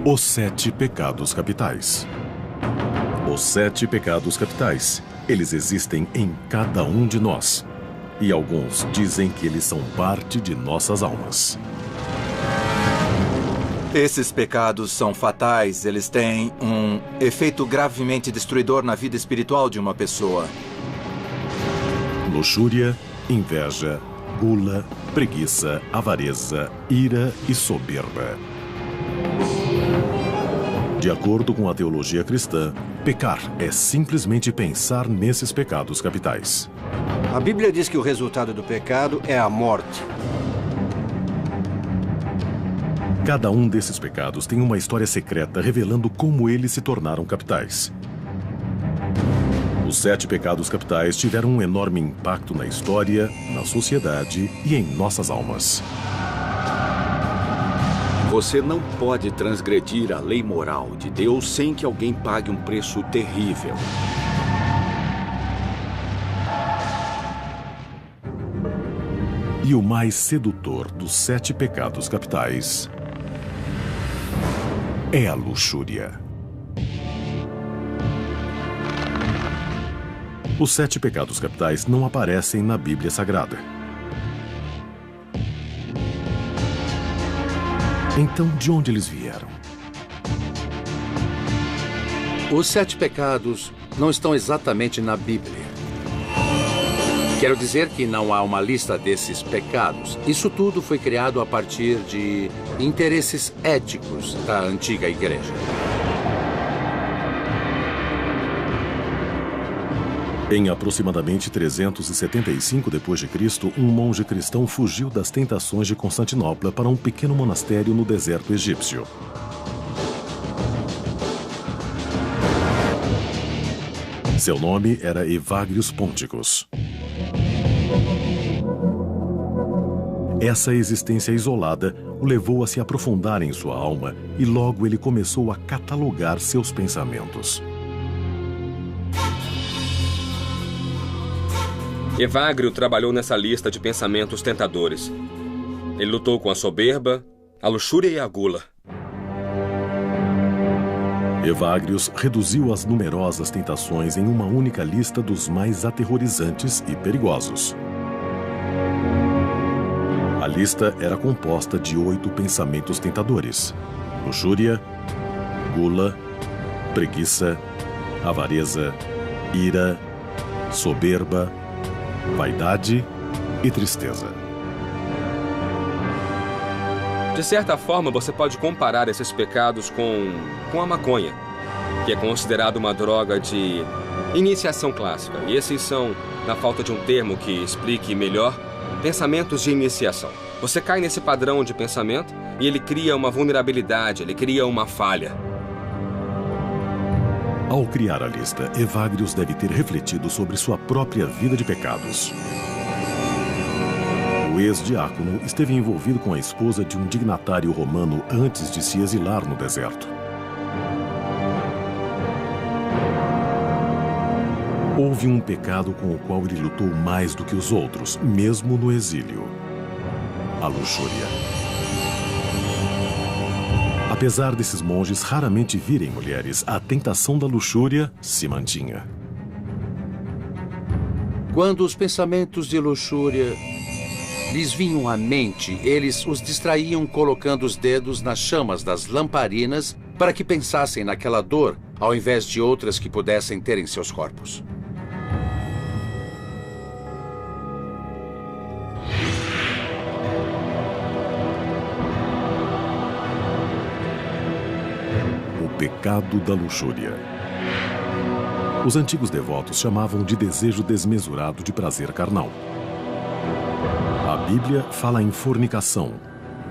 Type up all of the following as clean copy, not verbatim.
Os 7 pecados capitais. Os 7 pecados capitais, eles existem em cada um de nós. E alguns dizem que eles são parte de nossas almas. Esses pecados são fatais, eles têm um efeito gravemente destruidor na vida espiritual de uma pessoa. Luxúria, inveja, gula, preguiça, avareza, ira e soberba. De acordo com a teologia cristã, pecar é simplesmente pensar nesses pecados capitais. A Bíblia diz que o resultado do pecado é a morte. Cada um desses pecados tem uma história secreta revelando como eles se tornaram capitais. Os 7 pecados capitais tiveram um enorme impacto na história, na sociedade e em nossas almas. Você não pode transgredir a lei moral de Deus sem que alguém pague um preço terrível. E o mais sedutor dos 7 pecados capitais é a luxúria. Os 7 pecados capitais não aparecem na Bíblia Sagrada. Então, de onde eles vieram? Os 7 pecados não estão exatamente na Bíblia. Quero dizer que não há uma lista desses pecados. Isso tudo foi criado a partir de interesses éticos da antiga igreja. Em aproximadamente 375 d.C., um monge cristão fugiu das tentações de Constantinopla para um pequeno monastério no deserto egípcio. Seu nome era Evagrius Ponticus. Essa existência isolada o levou a se aprofundar em sua alma e logo ele começou a catalogar seus pensamentos. Evagrio trabalhou nessa lista de pensamentos tentadores. Ele lutou com a soberba, a luxúria e a gula. Evagrius reduziu as numerosas tentações em uma única lista dos mais aterrorizantes e perigosos. A lista era composta de 8 pensamentos tentadores: luxúria, gula, preguiça, avareza, ira, soberba, vaidade e tristeza. De certa forma, você pode comparar esses pecados com a maconha, que é considerada uma droga de iniciação clássica. E esses são, na falta de um termo que explique melhor, pensamentos de iniciação. Você cai nesse padrão de pensamento e ele cria uma vulnerabilidade, ele cria uma falha. Ao criar a lista, Evagrius deve ter refletido sobre sua própria vida de pecados. O ex-diácono esteve envolvido com a esposa de um dignatário romano antes de se exilar no deserto. Houve um pecado com o qual ele lutou mais do que os outros, mesmo no exílio: a luxúria. Apesar desses monges raramente virem mulheres, a tentação da luxúria se mantinha. Quando os pensamentos de luxúria lhes vinham à mente, eles os distraíam colocando os dedos nas chamas das lamparinas para que pensassem naquela dor, ao invés de outras que pudessem ter em seus corpos. Pecado da luxúria. Os antigos devotos chamavam de desejo desmesurado de prazer carnal. A Bíblia fala em fornicação,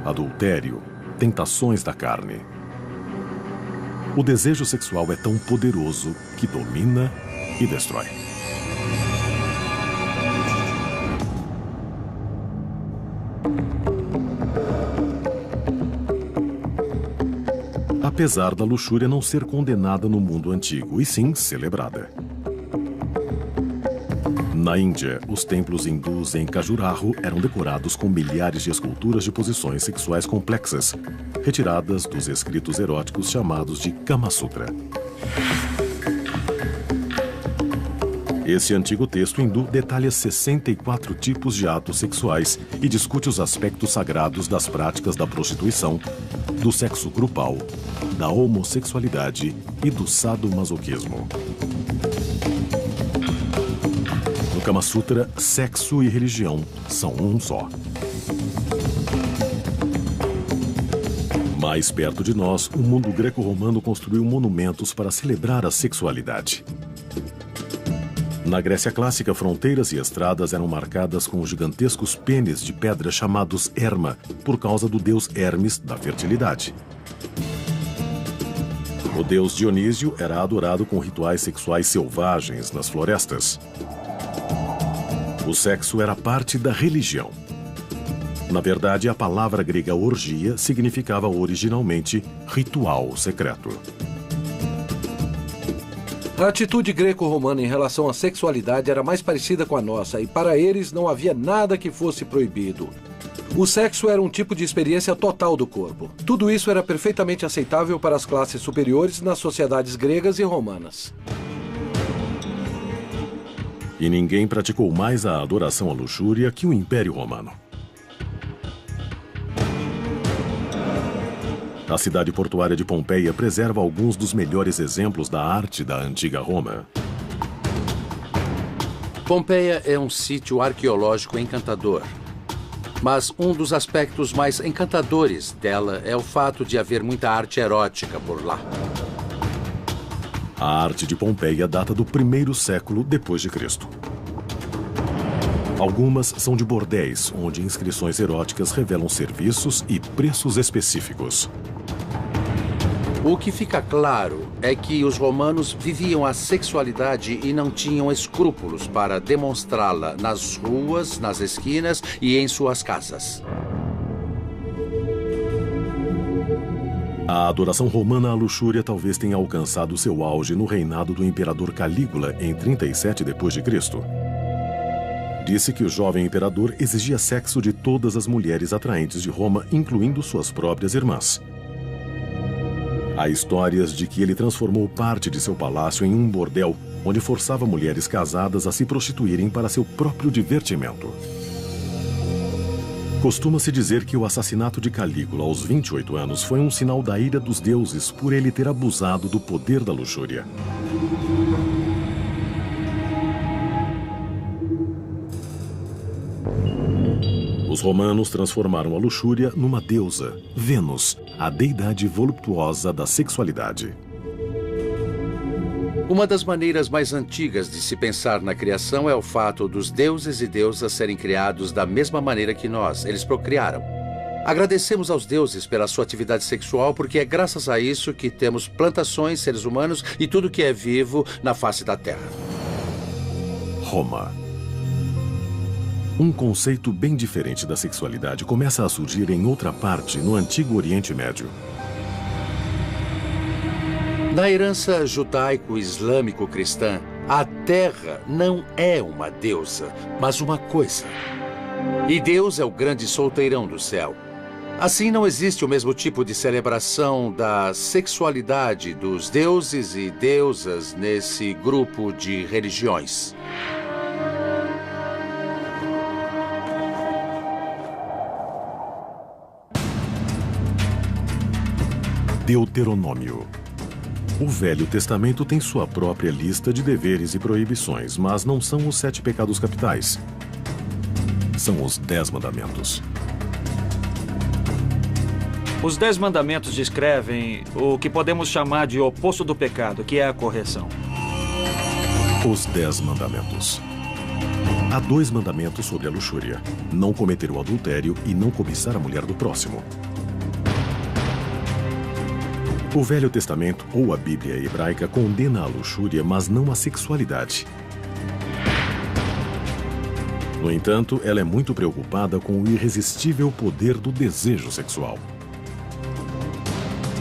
adultério, tentações da carne. O desejo sexual é tão poderoso que domina e destrói. Apesar da luxúria não ser condenada no mundo antigo, e sim celebrada. Na Índia, os templos hindus em Khajuraho eram decorados com milhares de esculturas de posições sexuais complexas, retiradas dos escritos eróticos chamados de Kama Sutra. Esse antigo texto hindu detalha 64 tipos de atos sexuais e discute os aspectos sagrados das práticas da prostituição, do sexo grupal, da homossexualidade e do sadomasoquismo. No Kama Sutra, sexo e religião são um só. Mais perto de nós, o mundo greco-romano construiu monumentos para celebrar a sexualidade. Na Grécia clássica, fronteiras e estradas eram marcadas com gigantescos pênis de pedra chamados Herma, por causa do deus Hermes da fertilidade. O deus Dionísio era adorado com rituais sexuais selvagens nas florestas. O sexo era parte da religião. Na verdade, a palavra grega orgia significava originalmente ritual secreto. A atitude greco-romana em relação à sexualidade era mais parecida com a nossa, e para eles não havia nada que fosse proibido. O sexo era um tipo de experiência total do corpo. Tudo isso era perfeitamente aceitável para as classes superiores nas sociedades gregas e romanas. E ninguém praticou mais a adoração à luxúria que o Império Romano. A cidade portuária de Pompeia preserva alguns dos melhores exemplos da arte da antiga Roma. Pompeia é um sítio arqueológico encantador. Mas um dos aspectos mais encantadores dela é o fato de haver muita arte erótica por lá. A arte de Pompeia data do 1º século depois de Cristo. Algumas são de bordéis, onde inscrições eróticas revelam serviços e preços específicos. O que fica claro é que os romanos viviam a sexualidade e não tinham escrúpulos para demonstrá-la nas ruas, nas esquinas e em suas casas. A adoração romana à luxúria talvez tenha alcançado seu auge no reinado do imperador Calígula em 37 d.C. Disse que o jovem imperador exigia sexo de todas as mulheres atraentes de Roma, incluindo suas próprias irmãs. Há histórias de que ele transformou parte de seu palácio em um bordel, onde forçava mulheres casadas a se prostituírem para seu próprio divertimento. Costuma-se dizer que o assassinato de Calígula aos 28 anos foi um sinal da ira dos deuses por ele ter abusado do poder da luxúria. Os romanos transformaram a luxúria numa deusa, Vênus, a deidade voluptuosa da sexualidade. Uma das maneiras mais antigas de se pensar na criação é o fato dos deuses e deusas serem criados da mesma maneira que nós. Eles procriaram. Agradecemos aos deuses pela sua atividade sexual, porque é graças a isso que temos plantações, seres humanos e tudo que é vivo na face da Terra. Roma. Um conceito bem diferente da sexualidade começa a surgir em outra parte, no Antigo Oriente Médio. Na herança judaico-islâmico-cristã, a Terra não é uma deusa, mas uma coisa. E Deus é o grande solteirão do céu. Assim, não existe o mesmo tipo de celebração da sexualidade dos deuses e deusas nesse grupo de religiões. Deuteronômio. O Velho Testamento tem sua própria lista de deveres e proibições, mas não são os 7 pecados capitais. São os 10 mandamentos. Os 10 mandamentos descrevem o que podemos chamar de oposto do pecado, que é a correção. Os 10 mandamentos. Há 2 mandamentos sobre a luxúria: não cometer o adultério e não cobiçar a mulher do próximo. O Velho Testamento, ou a Bíblia hebraica, condena a luxúria, mas não a sexualidade. No entanto, ela é muito preocupada com o irresistível poder do desejo sexual.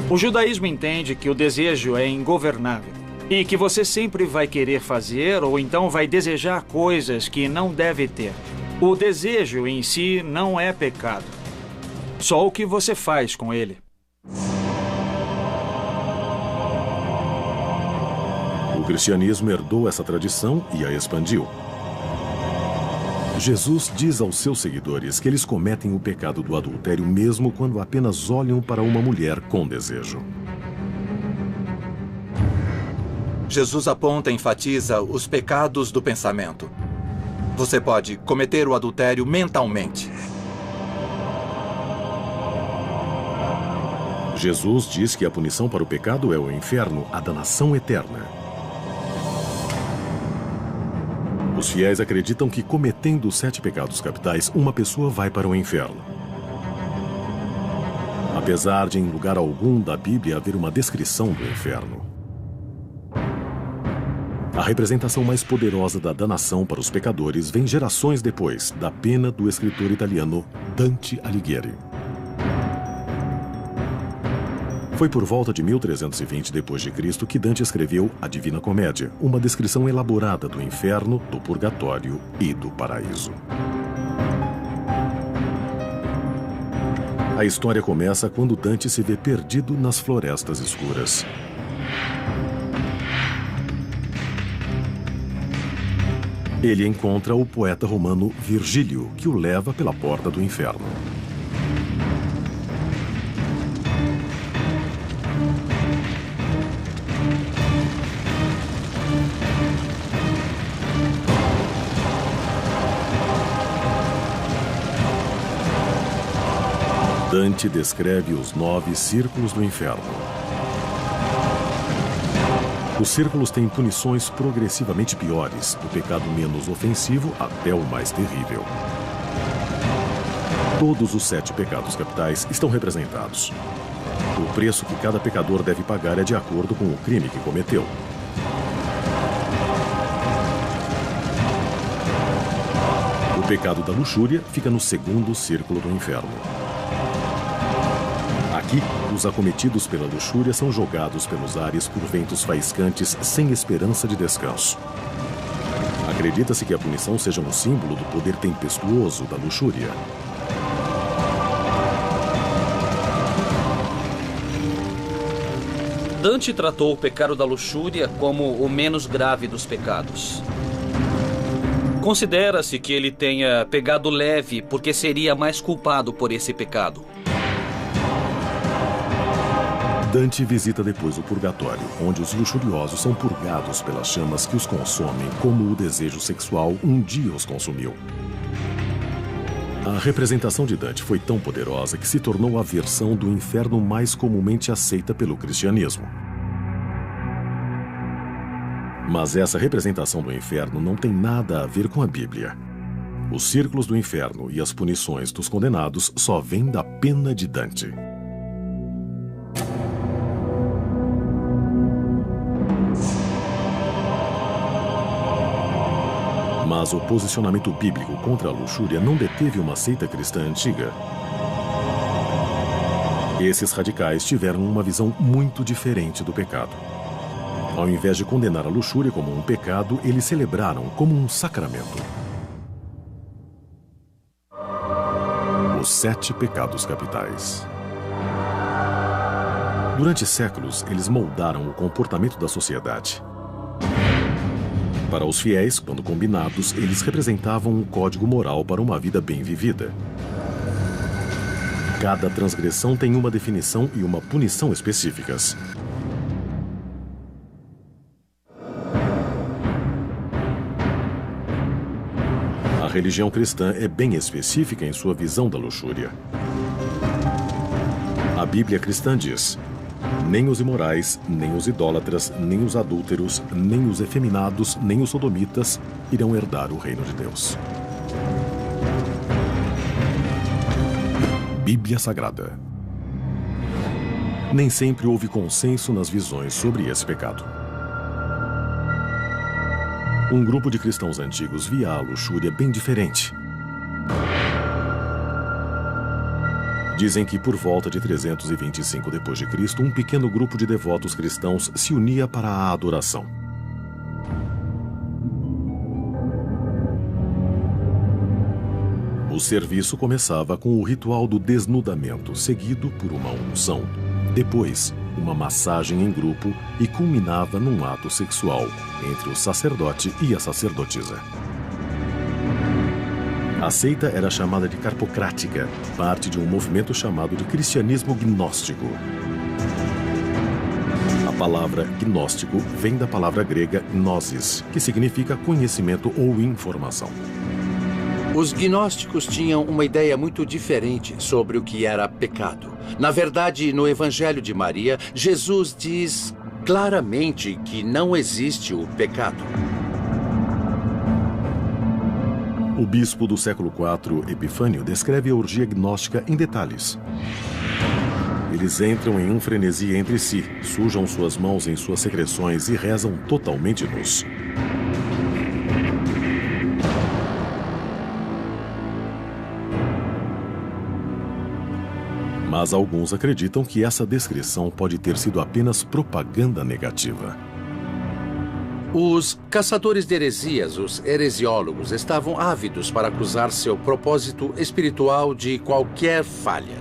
O judaísmo entende que o desejo é ingovernável. E que você sempre vai querer fazer ou então vai desejar coisas que não deve ter. O desejo em si não é pecado. Só o que você faz com ele. O cristianismo herdou essa tradição e a expandiu. Jesus diz aos seus seguidores que eles cometem o pecado do adultério mesmo quando apenas olham para uma mulher com desejo. Jesus aponta e enfatiza os pecados do pensamento. Você pode cometer o adultério mentalmente. Jesus diz que a punição para o pecado é o inferno, a danação eterna. Os fiéis acreditam que, cometendo os 7 pecados capitais, uma pessoa vai para o inferno. Apesar de, em lugar algum da Bíblia, haver uma descrição do inferno. A representação mais poderosa da danação para os pecadores vem gerações depois da pena do escritor italiano Dante Alighieri. Foi por volta de 1320 d.C. que Dante escreveu a Divina Comédia, uma descrição elaborada do inferno, do purgatório e do paraíso. A história começa quando Dante se vê perdido nas florestas escuras. Ele encontra o poeta romano Virgílio, que o leva pela porta do inferno. Dante descreve os 9 círculos do inferno. Os círculos têm punições progressivamente piores, do pecado menos ofensivo até o mais terrível. Todos os 7 pecados capitais estão representados. O preço que cada pecador deve pagar é de acordo com o crime que cometeu. O pecado da luxúria fica no 2º círculo do inferno. Aqui, os acometidos pela luxúria são jogados pelos ares por ventos faiscantes sem esperança de descanso. Acredita-se que a punição seja um símbolo do poder tempestuoso da luxúria. Dante tratou o pecado da luxúria como o menos grave dos pecados. Considera-se que ele tenha pegado leve porque seria mais culpado por esse pecado. Dante visita depois o purgatório, onde os luxuriosos são purgados pelas chamas que os consomem, como o desejo sexual um dia os consumiu. A representação de Dante foi tão poderosa que se tornou a versão do inferno mais comumente aceita pelo cristianismo. Mas essa representação do inferno não tem nada a ver com a Bíblia. Os círculos do inferno e as punições dos condenados só vêm da pena de Dante. Mas o posicionamento bíblico contra a luxúria não deteve uma seita cristã antiga. Esses radicais tiveram uma visão muito diferente do pecado. Ao invés de condenar a luxúria como um pecado, eles celebraram como um sacramento. Os 7 pecados capitais. Durante séculos, eles moldaram o comportamento da sociedade. Para os fiéis, quando combinados, eles representavam um código moral para uma vida bem vivida. Cada transgressão tem uma definição e uma punição específicas. A religião cristã é bem específica em sua visão da luxúria. A Bíblia cristã diz: nem os imorais, nem os idólatras, nem os adúlteros, nem os efeminados, nem os sodomitas irão herdar o reino de Deus. Bíblia Sagrada. Nem sempre houve consenso nas visões sobre esse pecado. Um grupo de cristãos antigos via a luxúria bem diferente. Dizem que por volta de 325 d.C., um pequeno grupo de devotos cristãos se unia para a adoração. O serviço começava com o ritual do desnudamento, seguido por uma unção. Depois, uma massagem em grupo e culminava num ato sexual entre o sacerdote e a sacerdotisa. A seita era chamada de carpocrática, parte de um movimento chamado de cristianismo gnóstico. A palavra gnóstico vem da palavra grega gnosis, que significa conhecimento ou informação. Os gnósticos tinham uma ideia muito diferente sobre o que era pecado. Na verdade, no Evangelho de Maria, Jesus diz claramente que não existe o pecado. O bispo do século IV, Epifânio, descreve a orgia gnóstica em detalhes. Eles entram em um frenesi entre si, sujam suas mãos em suas secreções e rezam totalmente nus. Mas alguns acreditam que essa descrição pode ter sido apenas propaganda negativa. Os caçadores de heresias, os heresiólogos, estavam ávidos para acusar seu propósito espiritual de qualquer falha.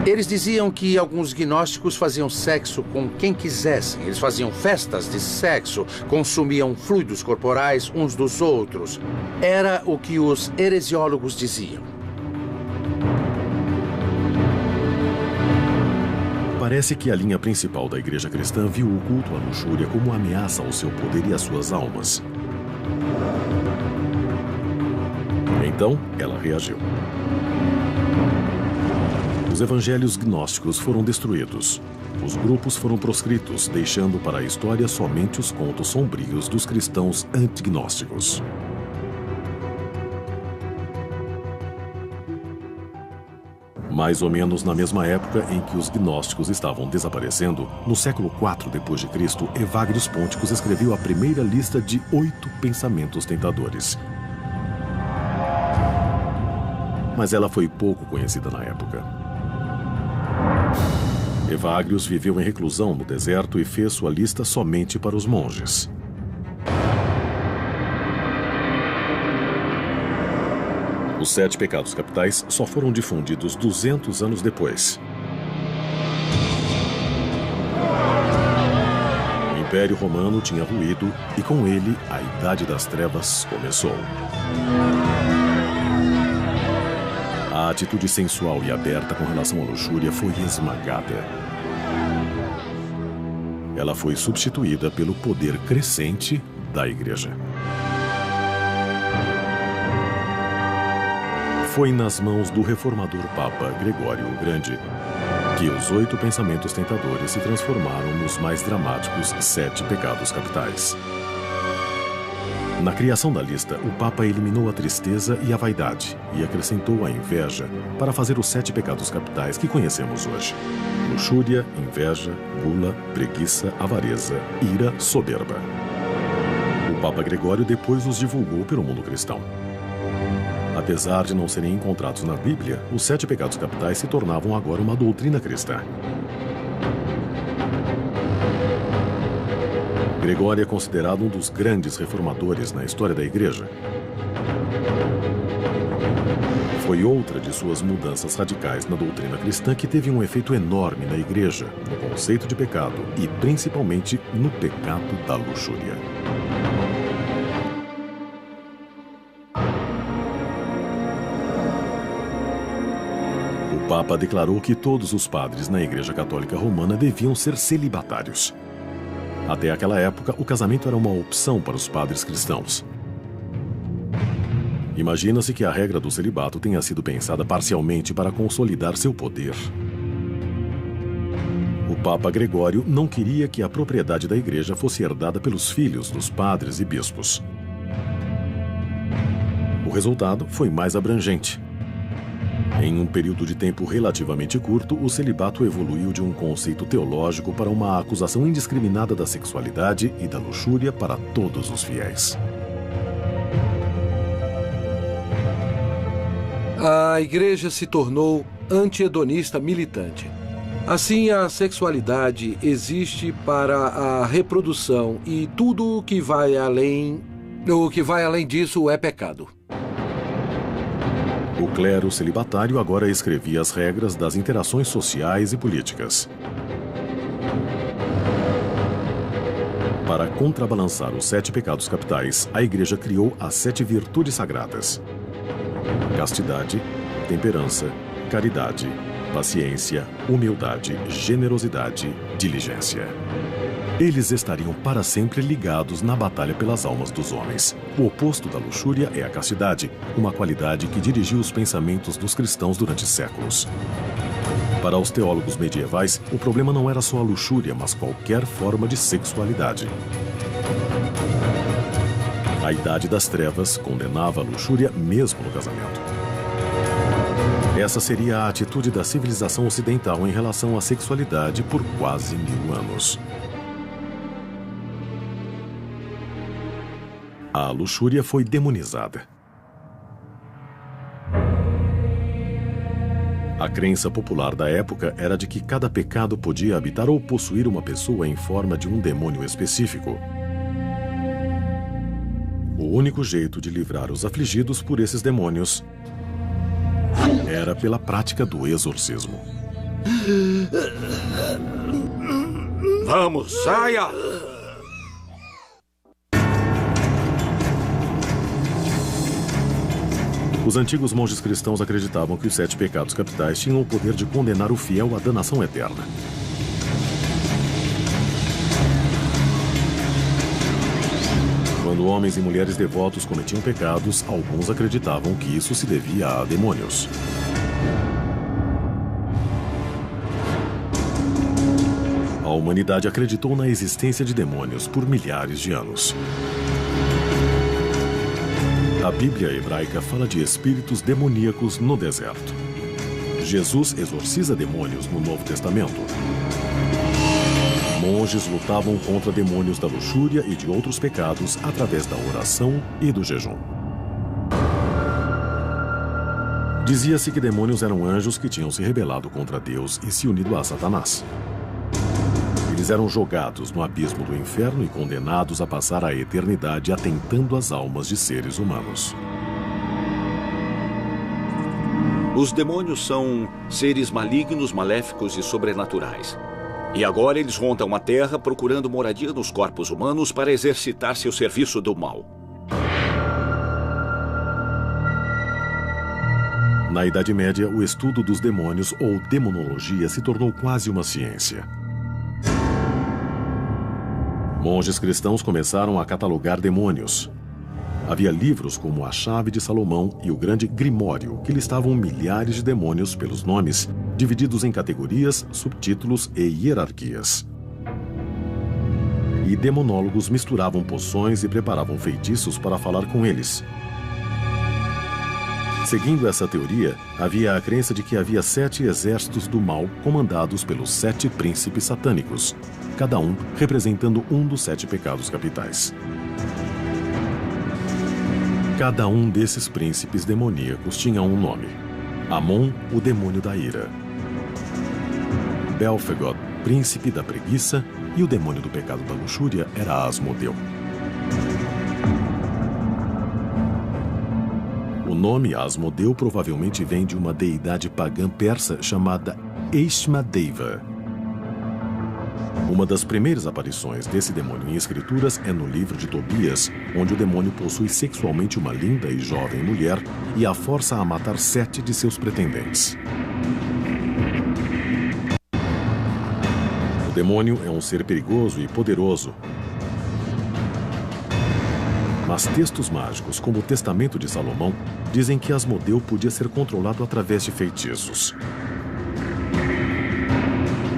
Eles diziam que alguns gnósticos faziam sexo com quem quisessem. Eles faziam festas de sexo, consumiam fluidos corporais uns dos outros. Era o que os heresiólogos diziam. Parece que a linha principal da igreja cristã viu o culto à luxúria como ameaça ao seu poder e às suas almas. Então, ela reagiu. Os evangelhos gnósticos foram destruídos. Os grupos foram proscritos, deixando para a história somente os contos sombrios dos cristãos antignósticos. Mais ou menos na mesma época em que os gnósticos estavam desaparecendo, no século IV d.C., Evagrius Ponticus escreveu a primeira lista de 8 pensamentos tentadores. Mas ela foi pouco conhecida na época. Evagrius viveu em reclusão no deserto e fez sua lista somente para os monges. Os 7 pecados capitais só foram difundidos 200 anos depois. O Império Romano tinha ruído e, com ele, a Idade das Trevas começou. A atitude sensual e aberta com relação à luxúria foi esmagada. Ela foi substituída pelo poder crescente da Igreja. Foi nas mãos do reformador Papa Gregório o Grande que os 8 pensamentos tentadores se transformaram nos mais dramáticos 7 pecados capitais. Na criação da lista, o Papa eliminou a tristeza e a vaidade e acrescentou a inveja para fazer os 7 pecados capitais que conhecemos hoje: luxúria, inveja, gula, preguiça, avareza, ira, soberba. O Papa Gregório depois os divulgou pelo mundo cristão. Apesar de não serem encontrados na Bíblia, os 7 pecados capitais se tornavam agora uma doutrina cristã. Gregório é considerado um dos grandes reformadores na história da Igreja. Foi outra de suas mudanças radicais na doutrina cristã que teve um efeito enorme na Igreja, no conceito de pecado e principalmente no pecado da luxúria. O Papa declarou que todos os padres na Igreja Católica Romana deviam ser celibatários. Até aquela época, o casamento era uma opção para os padres cristãos. Imagina-se que a regra do celibato tenha sido pensada parcialmente para consolidar seu poder. O Papa Gregório não queria que a propriedade da Igreja fosse herdada pelos filhos dos padres e bispos. O resultado foi mais abrangente. Em um período de tempo relativamente curto, o celibato evoluiu de um conceito teológico para uma acusação indiscriminada da sexualidade e da luxúria para todos os fiéis. A Igreja se tornou anti-hedonista militante. Assim, a sexualidade existe para a reprodução e tudo o que vai além disso é pecado. O clero celibatário agora escrevia as regras das interações sociais e políticas. Para contrabalançar os 7 pecados capitais, a Igreja criou as 7 virtudes sagradas: castidade, temperança, caridade, paciência, humildade, generosidade, diligência. Eles estariam para sempre ligados na batalha pelas almas dos homens. O oposto da luxúria é a castidade, uma qualidade que dirigiu os pensamentos dos cristãos durante séculos. Para os teólogos medievais, o problema não era só a luxúria, mas qualquer forma de sexualidade. A Idade das Trevas condenava a luxúria mesmo no casamento. Essa seria a atitude da civilização ocidental em relação à sexualidade por quase 1000 anos. A luxúria foi demonizada. A crença popular da época era de que cada pecado podia habitar ou possuir uma pessoa em forma de um demônio específico. O único jeito de livrar os afligidos por esses demônios era pela prática do exorcismo. Vamos, saia! Os antigos monges cristãos acreditavam que os 7 pecados capitais tinham o poder de condenar o fiel à danação eterna. Quando homens e mulheres devotos cometiam pecados, alguns acreditavam que isso se devia a demônios. A humanidade acreditou na existência de demônios por milhares de anos. A Bíblia hebraica fala de espíritos demoníacos no deserto. Jesus exorciza demônios no Novo Testamento. Monges lutavam contra demônios da luxúria e de outros pecados através da oração e do jejum. Dizia-se que demônios eram anjos que tinham se rebelado contra Deus e se unido a Satanás. Eles eram jogados no abismo do inferno e condenados a passar a eternidade atentando às almas de seres humanos. Os demônios são seres malignos, maléficos e sobrenaturais. E agora eles rondam a Terra procurando moradia nos corpos humanos para exercitar seu serviço do mal. Na Idade Média, o estudo dos demônios ou demonologia se tornou quase uma ciência. Monges cristãos começaram a catalogar demônios. Havia livros como A Chave de Salomão e o Grande Grimório, que listavam milhares de demônios pelos nomes, divididos em categorias, subtítulos e hierarquias. E demonólogos misturavam poções e preparavam feitiços para falar com eles. Seguindo essa teoria, havia a crença de que havia 7 exércitos do mal comandados pelos 7 príncipes satânicos, cada um representando um dos 7 pecados capitais. Cada um desses príncipes demoníacos tinha um nome. Amon, o demônio da ira. Belfegor, príncipe da preguiça, e o demônio do pecado da luxúria era Asmodeu. O nome Asmodeu provavelmente vem de uma deidade pagã persa chamada Eishmadeva. Uma das primeiras aparições desse demônio em escrituras é no livro de Tobias, onde o demônio possui sexualmente uma linda e jovem mulher e a força a matar 7 de seus pretendentes. O demônio é um ser perigoso e poderoso. Mas textos mágicos, como o Testamento de Salomão, dizem que Asmodeu podia ser controlado através de feitiços.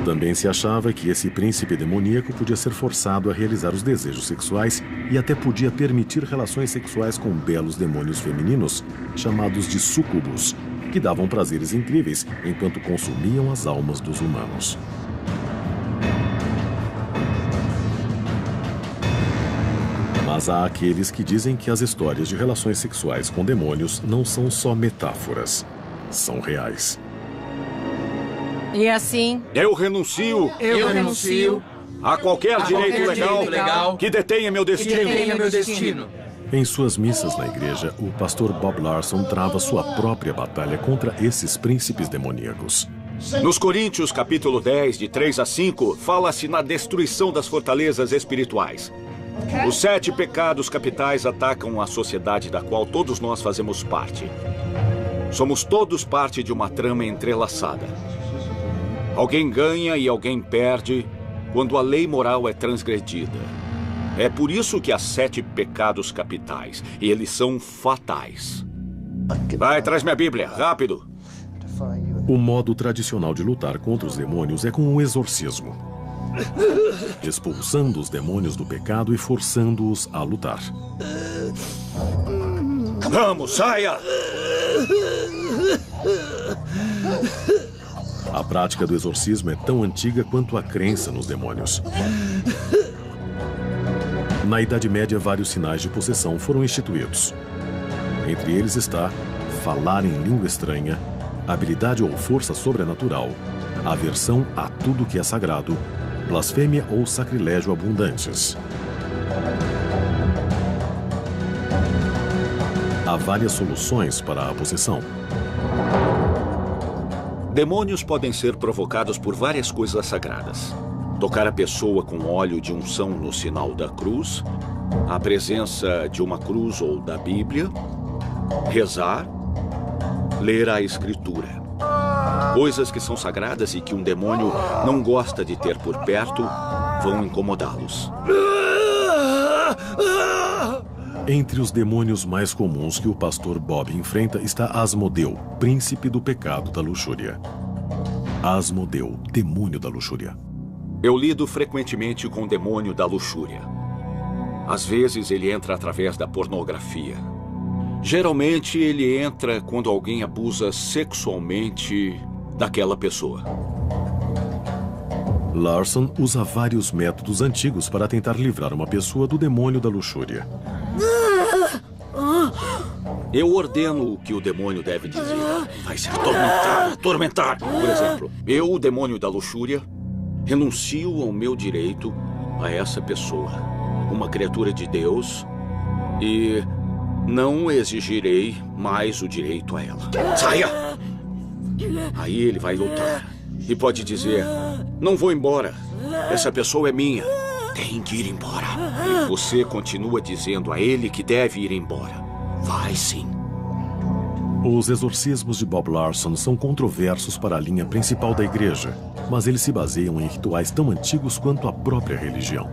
Também se achava que esse príncipe demoníaco podia ser forçado a realizar os desejos sexuais e até podia permitir relações sexuais com belos demônios femininos, chamados de súcubos, que davam prazeres incríveis enquanto consumiam as almas dos humanos. Mas há aqueles que dizem que as histórias de relações sexuais com demônios não são só metáforas, são reais. E assim... Eu renuncio a qualquer direito legal que detenha meu destino. Em suas missas na igreja, o pastor Bob Larson trava sua própria batalha contra esses príncipes demoníacos. Nos Coríntios, capítulo 10, de 3 a 5, fala-se na destruição das fortalezas espirituais. Os 7 pecados capitais atacam a sociedade da qual todos nós fazemos parte. Somos todos parte de uma trama entrelaçada. Alguém ganha e alguém perde quando a lei moral é transgredida. É por isso que há 7 pecados capitais, e eles são fatais. Vai, traz minha Bíblia, rápido. O modo tradicional de lutar contra os demônios é com o exorcismo, expulsando os demônios do pecado e forçando-os a lutar. Vamos, saia! A prática do exorcismo é tão antiga quanto a crença nos demônios. Na Idade Média, vários sinais de possessão foram instituídos. Entre eles está falar em língua estranha, habilidade ou força sobrenatural, aversão a tudo que é sagrado, blasfêmia ou sacrilégio abundantes. Há várias soluções para a possessão. Demônios podem ser provocados por várias coisas sagradas. Tocar a pessoa com óleo de unção no sinal da cruz, a presença de uma cruz ou da Bíblia, rezar, ler a Escritura. Coisas que são sagradas e que um demônio não gosta de ter por perto vão incomodá-los. Entre os demônios mais comuns que o pastor Bob enfrenta está Asmodeu, príncipe do pecado da luxúria. Asmodeu, demônio da luxúria. Eu lido frequentemente com o demônio da luxúria. Às vezes ele entra através da pornografia. Geralmente ele entra quando alguém abusa sexualmente daquela pessoa. Larson usa vários métodos antigos para tentar livrar uma pessoa do demônio da luxúria. Eu ordeno o que o demônio deve dizer. Vai se atormentar. Por exemplo, eu, o demônio da luxúria, renuncio ao meu direito a essa pessoa, uma criatura de Deus, e não exigirei mais o direito a ela. Saia! Aí ele vai lutar e pode dizer: não vou embora, essa pessoa é minha, tem que ir embora. E você continua dizendo a ele que deve ir embora. Vai sim. Os exorcismos de Bob Larson são controversos para a linha principal da igreja, mas eles se baseiam em rituais tão antigos quanto a própria religião.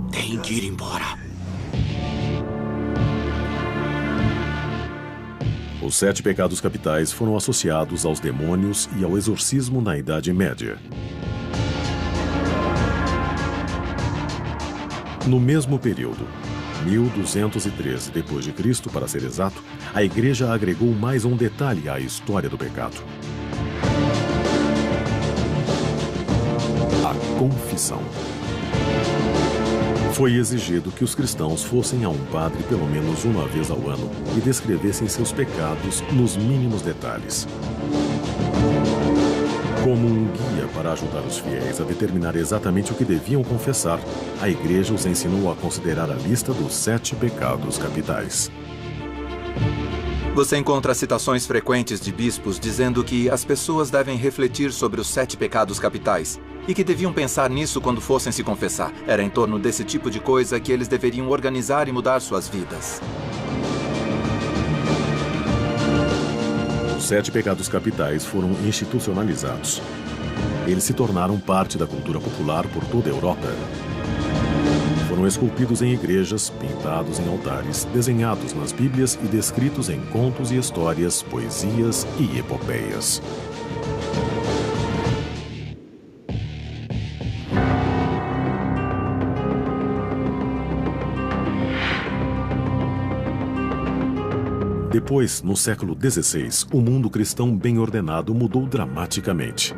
Tem que ir embora. Os 7 pecados capitais foram associados aos demônios e ao exorcismo na Idade Média. No mesmo período, 1213 d.C., para ser exato, a igreja agregou mais um detalhe à história do pecado: a confissão. Foi exigido que os cristãos fossem a um padre pelo menos uma vez ao ano e descrevessem seus pecados nos mínimos detalhes. Como um guia para ajudar os fiéis a determinar exatamente o que deviam confessar, a igreja os ensinou a considerar a lista dos 7 pecados capitais. Você encontra citações frequentes de bispos dizendo que as pessoas devem refletir sobre os 7 pecados capitais e que deviam pensar nisso quando fossem se confessar. Era em torno desse tipo de coisa que eles deveriam organizar e mudar suas vidas. Os 7 pecados capitais foram institucionalizados. Eles se tornaram parte da cultura popular por toda a Europa. Foram esculpidos em igrejas, pintados em altares, desenhados nas Bíblias e descritos em contos e histórias, poesias e epopeias. Depois, no século XVI, o mundo cristão bem ordenado mudou dramaticamente.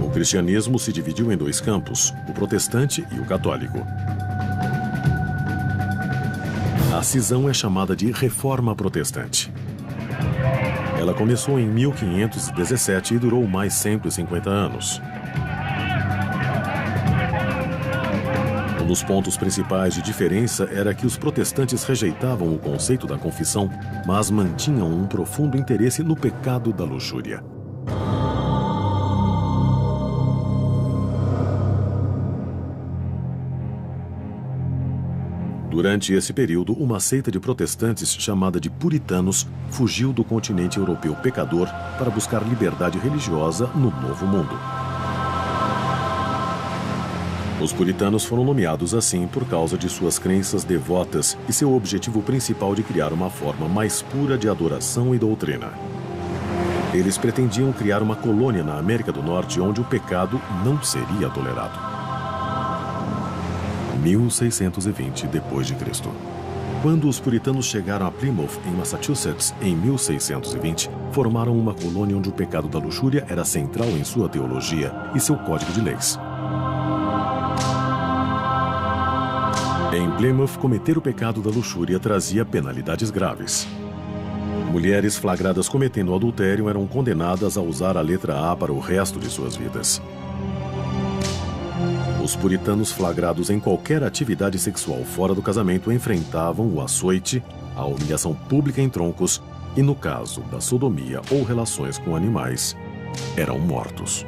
O cristianismo se dividiu em 2 campos, o protestante e o católico. A cisão é chamada de Reforma Protestante. Ela começou em 1517 e durou mais 150 anos. Um dos pontos principais de diferença era que os protestantes rejeitavam o conceito da confissão, mas mantinham um profundo interesse no pecado da luxúria. Durante esse período, uma seita de protestantes chamada de puritanos fugiu do continente europeu pecador para buscar liberdade religiosa no Novo Mundo. Os puritanos foram nomeados assim por causa de suas crenças devotas e seu objetivo principal de criar uma forma mais pura de adoração e doutrina. Eles pretendiam criar uma colônia na América do Norte onde o pecado não seria tolerado. 1620 d.C. Quando os puritanos chegaram a Plymouth, em Massachusetts, em 1620, formaram uma colônia onde o pecado da luxúria era central em sua teologia e seu código de leis. Em Plymouth, cometer o pecado da luxúria trazia penalidades graves. Mulheres flagradas cometendo adultério eram condenadas a usar a letra A para o resto de suas vidas. Os puritanos flagrados em qualquer atividade sexual fora do casamento enfrentavam o açoite, a humilhação pública em troncos e, no caso da sodomia ou relações com animais, eram mortos.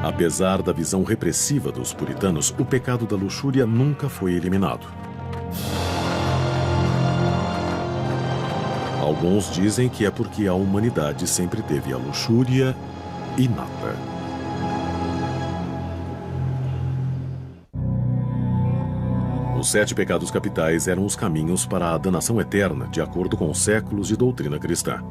Apesar da visão repressiva dos puritanos, o pecado da luxúria nunca foi eliminado. Alguns dizem que é porque a humanidade sempre teve a luxúria inata. Os 7 pecados capitais eram os caminhos para a danação eterna, de acordo com séculos de doutrina cristã.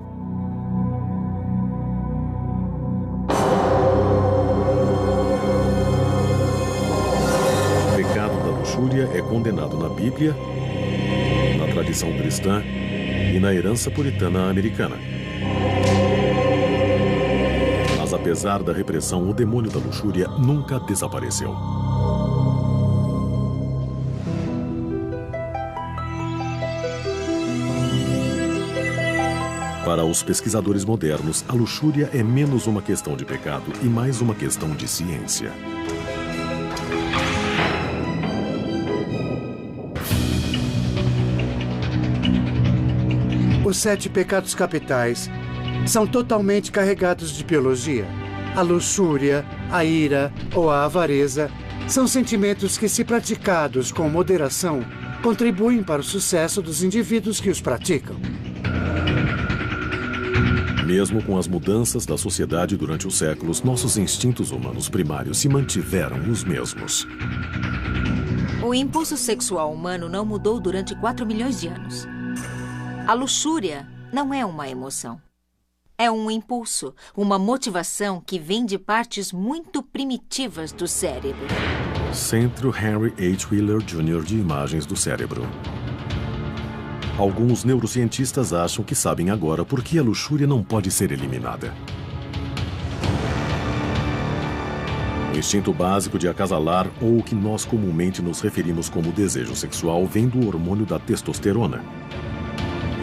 O pecado da luxúria é condenado na Bíblia, na tradição cristã e na herança puritana americana. Mas apesar da repressão, o demônio da luxúria nunca desapareceu. Para os pesquisadores modernos, a luxúria é menos uma questão de pecado e mais uma questão de ciência. Os 7 pecados capitais são totalmente carregados de biologia. A luxúria, a ira ou a avareza são sentimentos que, se praticados com moderação, contribuem para o sucesso dos indivíduos que os praticam. Mesmo com as mudanças da sociedade durante os séculos, nossos instintos humanos primários se mantiveram os mesmos. O impulso sexual humano não mudou durante 4 milhões de anos. A luxúria não é uma emoção. É um impulso, uma motivação que vem de partes muito primitivas do cérebro. Centro Henry H. Wheeler Jr. de Imagens do Cérebro. Alguns neurocientistas acham que sabem agora por que a luxúria não pode ser eliminada. O instinto básico de acasalar, ou o que nós comumente nos referimos como desejo sexual, vem do hormônio da testosterona.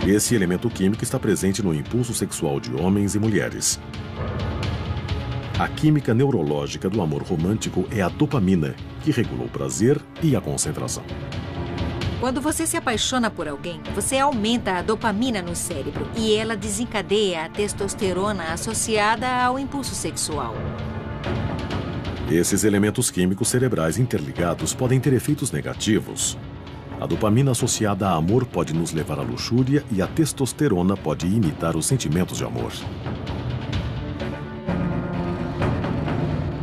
Esse elemento químico está presente no impulso sexual de homens e mulheres. A química neurológica do amor romântico é a dopamina, que regula o prazer e a concentração. Quando você se apaixona por alguém, você aumenta a dopamina no cérebro e ela desencadeia a testosterona associada ao impulso sexual. Esses elementos químicos cerebrais interligados podem ter efeitos negativos. A dopamina associada a amor pode nos levar à luxúria e a testosterona pode imitar os sentimentos de amor.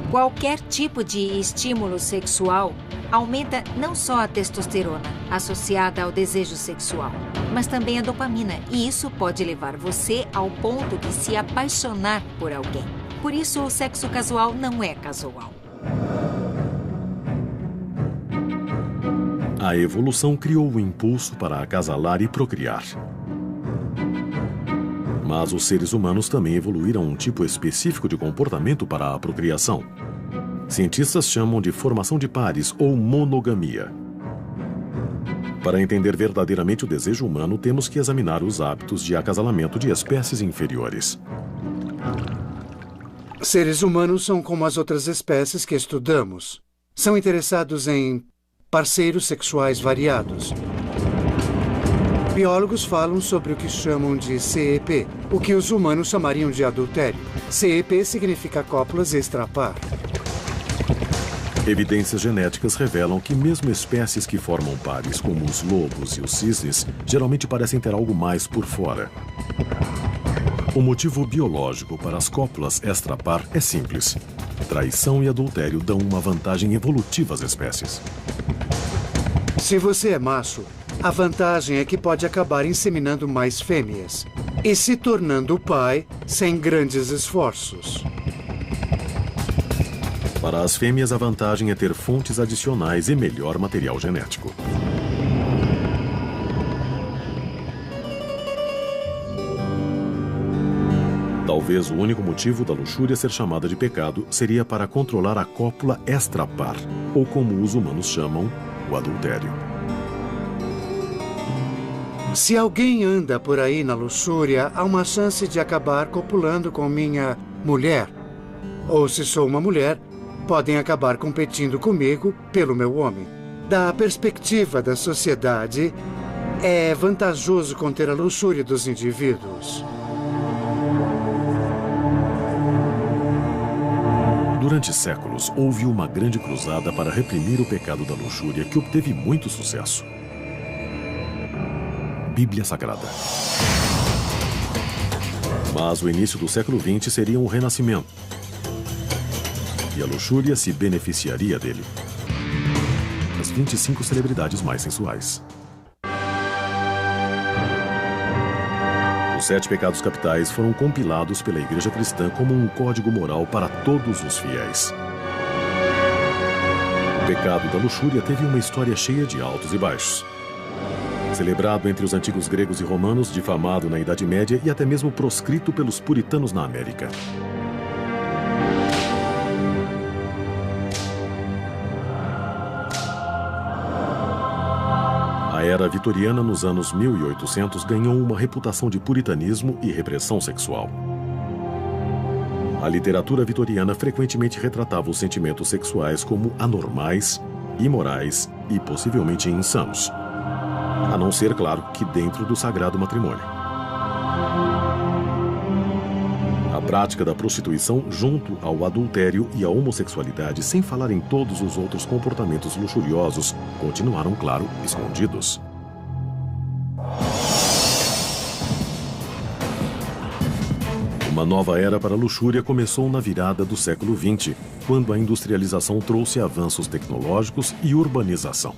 Qualquer tipo de estímulo sexual aumenta não só a testosterona, associada ao desejo sexual, mas também a dopamina, e isso pode levar você ao ponto de se apaixonar por alguém. Por isso, o sexo casual não é casual. A evolução criou o impulso para acasalar e procriar. Mas os seres humanos também evoluíram um tipo específico de comportamento para a procriação. Cientistas chamam de formação de pares ou monogamia. Para entender verdadeiramente o desejo humano, temos que examinar os hábitos de acasalamento de espécies inferiores. Seres humanos são como as outras espécies que estudamos. São interessados em parceiros sexuais variados. Biólogos falam sobre o que chamam de CEP, o que os humanos chamariam de adultério. CEP significa cópulas extrapar. Evidências genéticas revelam que mesmo espécies que formam pares, como os lobos e os cisnes, geralmente parecem ter algo mais por fora. O motivo biológico para as cópulas extrapar é simples. Traição e adultério dão uma vantagem evolutiva às espécies. Se você é macho, a vantagem é que pode acabar inseminando mais fêmeas e se tornando pai sem grandes esforços. Para as fêmeas, a vantagem é ter fontes adicionais e melhor material genético. Talvez o único motivo da luxúria ser chamada de pecado seria para controlar a cópula extrapar, ou como os humanos chamam, o adultério. Se alguém anda por aí na luxúria, há uma chance de acabar copulando com minha mulher. Ou se sou uma mulher, podem acabar competindo comigo pelo meu homem. Da perspectiva da sociedade, é vantajoso conter a luxúria dos indivíduos. Durante séculos, houve uma grande cruzada para reprimir o pecado da luxúria que obteve muito sucesso. Bíblia Sagrada. Mas o início do século XX seria um renascimento. E a luxúria se beneficiaria dele. As 25 celebridades mais sensuais. Os 7 pecados capitais foram compilados pela Igreja Cristã como um código moral para todos os fiéis. O pecado da luxúria teve uma história cheia de altos e baixos. Celebrado entre os antigos gregos e romanos, difamado na Idade Média e até mesmo proscrito pelos puritanos na América. A era vitoriana, nos anos 1800, ganhou uma reputação de puritanismo e repressão sexual. A literatura vitoriana frequentemente retratava os sentimentos sexuais como anormais, imorais e possivelmente insanos. A não ser, claro, que dentro do sagrado matrimônio. A prática da prostituição junto ao adultério e à homossexualidade, sem falar em todos os outros comportamentos luxuriosos, continuaram, claro, escondidos. Uma nova era para a luxúria começou na virada do século XX, quando a industrialização trouxe avanços tecnológicos e urbanização.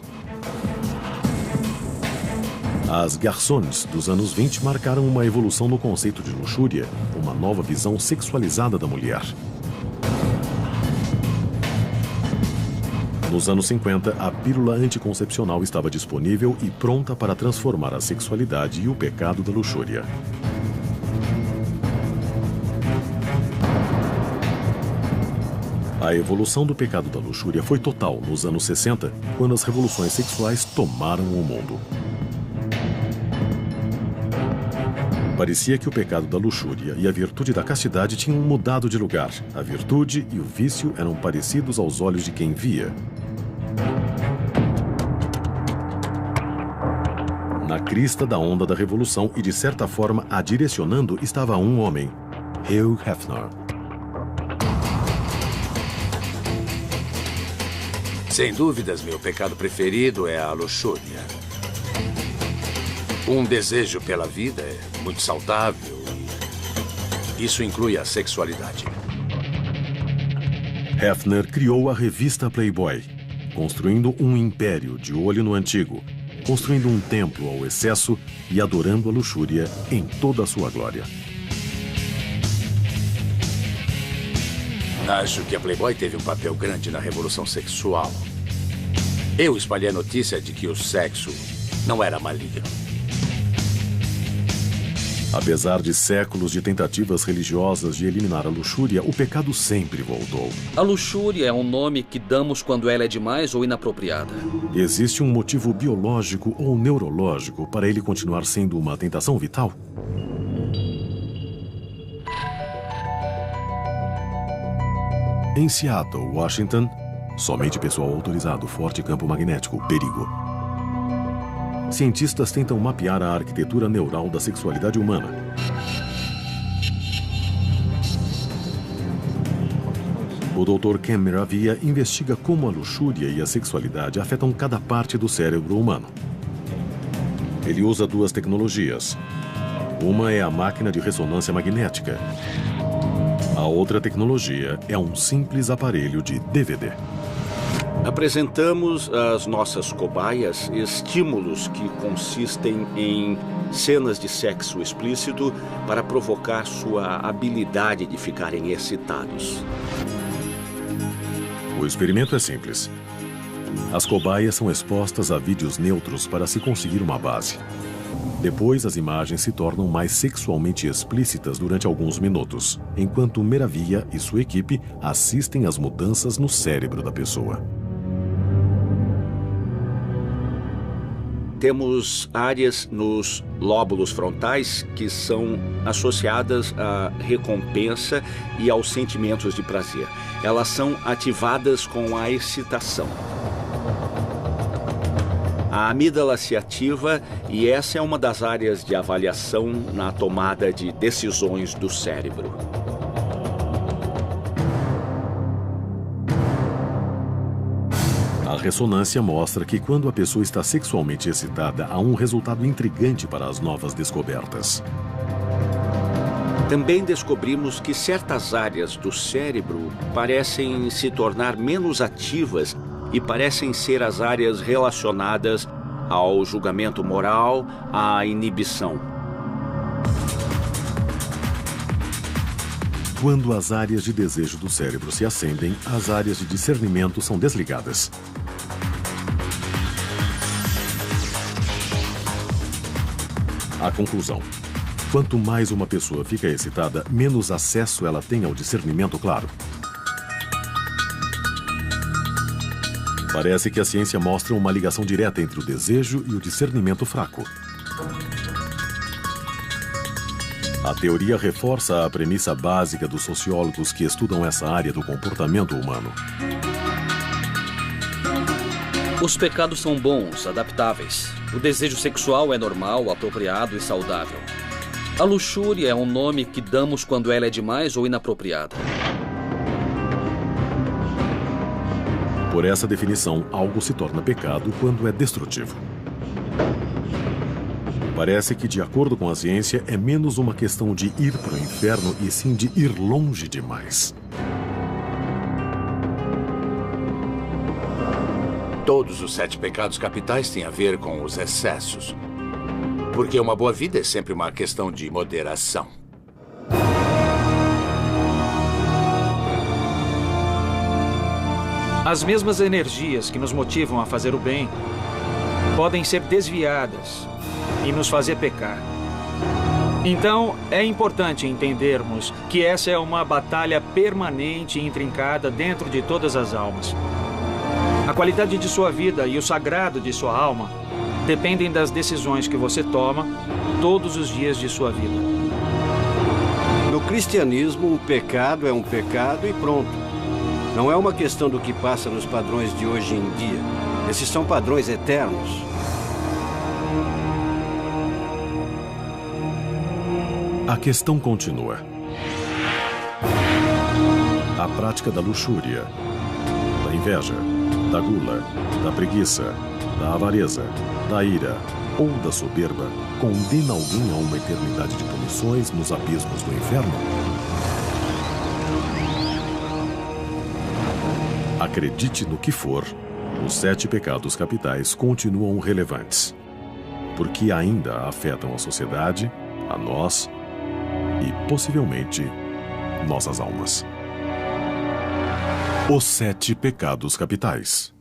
As garçons dos anos 20 marcaram uma evolução no conceito de luxúria, uma nova visão sexualizada da mulher. Nos anos 50, a pílula anticoncepcional estava disponível e pronta para transformar a sexualidade e o pecado da luxúria. A evolução do pecado da luxúria foi total nos anos 60, quando as revoluções sexuais tomaram o mundo. Parecia que o pecado da luxúria e a virtude da castidade tinham mudado de lugar. A virtude e o vício eram parecidos aos olhos de quem via. Na crista da onda da revolução e, de certa forma, a direcionando, estava um homem, Hugh Hefner. Sem dúvidas, meu pecado preferido é a luxúria. Um desejo pela vida é muito saudável e isso inclui a sexualidade. Hefner criou a revista Playboy, construindo um império de olho no antigo, construindo um templo ao excesso e adorando a luxúria em toda a sua glória. Acho que a Playboy teve um papel grande na revolução sexual. Eu espalhei a notícia de que o sexo não era maligno. Apesar de séculos de tentativas religiosas de eliminar a luxúria, o pecado sempre voltou. A luxúria é um nome que damos quando ela é demais ou inapropriada. Existe um motivo biológico ou neurológico para ele continuar sendo uma tentação vital? Em Seattle, Washington, somente pessoal autorizado, forte campo magnético, perigo. Cientistas tentam mapear a arquitetura neural da sexualidade humana. O Dr. Ken Miravia investiga como a luxúria e a sexualidade afetam cada parte do cérebro humano. Ele usa duas tecnologias. Uma é a máquina de ressonância magnética. A outra tecnologia é um simples aparelho de DVD. Apresentamos às nossas cobaias estímulos que consistem em cenas de sexo explícito para provocar sua habilidade de ficarem excitados. O experimento é simples. As cobaias são expostas a vídeos neutros para se conseguir uma base. Depois, as imagens se tornam mais sexualmente explícitas durante alguns minutos, enquanto Miravia e sua equipe assistem às mudanças no cérebro da pessoa. Temos áreas nos lóbulos frontais que são associadas à recompensa e aos sentimentos de prazer. Elas são ativadas com a excitação. A amígdala se ativa e essa é uma das áreas de avaliação na tomada de decisões do cérebro. A ressonância mostra que quando a pessoa está sexualmente excitada, há um resultado intrigante para as novas descobertas. Também descobrimos que certas áreas do cérebro parecem se tornar menos ativas e parecem ser as áreas relacionadas ao julgamento moral, à inibição. Quando as áreas de desejo do cérebro se acendem, as áreas de discernimento são desligadas. A conclusão: quanto mais uma pessoa fica excitada, menos acesso ela tem ao discernimento claro. Parece que a ciência mostra uma ligação direta entre o desejo e o discernimento fraco. A teoria reforça a premissa básica dos sociólogos que estudam essa área do comportamento humano. Os pecados são bons, adaptáveis. O desejo sexual é normal, apropriado e saudável. A luxúria é um nome que damos quando ela é demais ou inapropriada. Por essa definição, algo se torna pecado quando é destrutivo. Parece que, de acordo com a ciência, é menos uma questão de ir para o inferno e sim de ir longe demais. Todos os 7 pecados capitais têm a ver com os excessos. Porque uma boa vida é sempre uma questão de moderação. As mesmas energias que nos motivam a fazer o bem podem ser desviadas e nos fazer pecar. Então, é importante entendermos que essa é uma batalha permanente e intrincada dentro de todas as almas. A qualidade de sua vida e o sagrado de sua alma dependem das decisões que você toma todos os dias de sua vida. No cristianismo, um pecado é um pecado e pronto. Não é uma questão do que passa nos padrões de hoje em dia. Esses são padrões eternos. A questão continua. A prática da luxúria, da inveja, da gula, da preguiça, da avareza, da ira ou da soberba condena alguém a uma eternidade de punições nos abismos do inferno? Acredite no que for, os 7 pecados capitais continuam relevantes, porque ainda afetam a sociedade, a nós e, possivelmente, nossas almas. Os 7 pecados capitais.